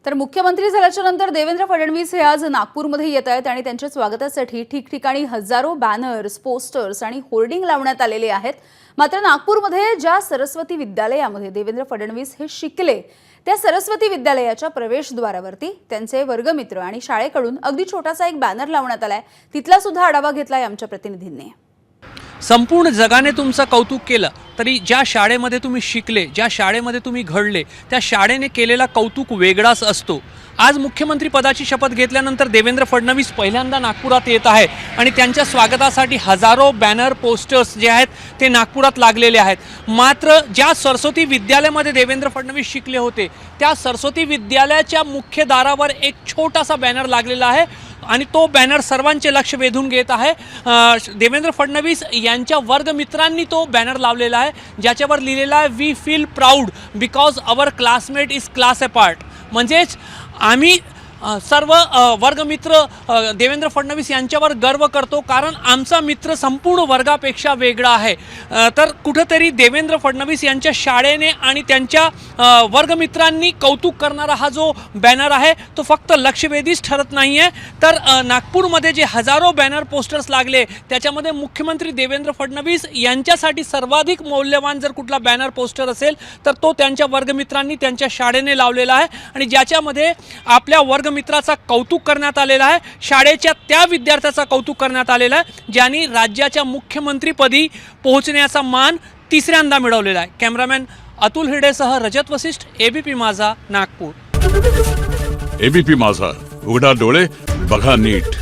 तर मुख्यमंत्री झाल्याच्या नंतर देवेंद्र फडणवीस हे आज नागपूरमध्ये येत आहेत आणि त्यांच्या स्वागतासाठी ठिकठिकाणी हजारो बॅनर्स, पोस्टर्स आणि होर्डिंग लावण्यात आलेले आहेत। मात्र नागपूरमध्ये ज्या सरस्वती विद्यालयामध्ये देवेंद्र फडणवीस हे शिकले त्या सरस्वती विद्यालयाच्या प्रवेशद्वारावरती त्यांचे वर्गमित्र आणि शाळेकडून अगदी छोटासा एक बॅनर लावण्यात आलाय। तिथला सुद्धा आढावा घेतलाय आमच्या प्रतिनिधींनी। संपूर्ण जगाने तुमचं कौतुक केलं तरी ज्या शाळेमध्ये तुम्ही शिकले, ज्या शाळेमध्ये तुम्ही घडले, त्या शाळेने केलेला कौतुक वेगळाच असतो। आज मुख्यमंत्री पदाची शपथ घेतल्यानंतर देवेंद्र फडणवीस पहिल्यांदा नागपुरात येत आहेत आणि त्यांच्या स्वागतासाठी हजारो बॅनर, पोस्टर्स जे आहेत ते नागपुरात लागलेले आहेत। मात्र ज्या सरस्वती विद्यालयामध्ये देवेंद्र फडणवीस शिकले होते त्या सरस्वती विद्यालयाच्या मुख्य दारावर एक छोटासा बॅनर लागलेला आहे आणि तो बॅनर सर्वांचे लक्ष वेधून घेत आहे। देवेंद्र फडणवीस यांच्या वर्गमित्रांनी तो बॅनर लावलेला आहे ज्याच्यावर लिहिलेला आहे we feel proud because our classmate is class apart. म्हणजेच आम्ही सर्व वर्गमित्र देवेंद्र फडणवीस यांच्यावर गर्व करतो कारण आमचा मित्र संपूर्ण वर्गापेक्षा वेगळा आहे। तर कुठेतरी देवेंद्र फडणवीस यांच्या शाळेने आणि त्यांच्या वर्गमित्रांनी कौतुक करणारा हा जो बॅनर आहे तो फक्त लक्षवेधीच ठरत नाही आहे, तर नागपूरमध्ये जे हजारो बॅनर, पोस्टर्स लागले त्याच्यामध्ये मुख्यमंत्री देवेंद्र फडणवीस यांच्यासाठी सर्वाधिक मौल्यवान जर कुठला बॅनर, पोस्टर असेल तर तो त्यांच्या वर्गमित्रांनी त्यांच्या शाळेने लावलेला आहे आणि ज्याच्यामध्ये आपल्या मित्राचा कौतुक करण्यात आलेला आहे। शाळेच्या त्या विद्यार्थ्याचा कौतुक करण्यात आलेला आहे ज्यांनी राज्याच्या मुख्यमंत्रीपदी पोहोचण्याचा मान तिसऱ्यांदा मिळवलेला आहे। कॅमेरामॅन अतुल हिरडेसह रजत वशिष्ठ, एबीपी माझा, नागपूर। एबीपी माझा, उघडा डोळे बघा नीट।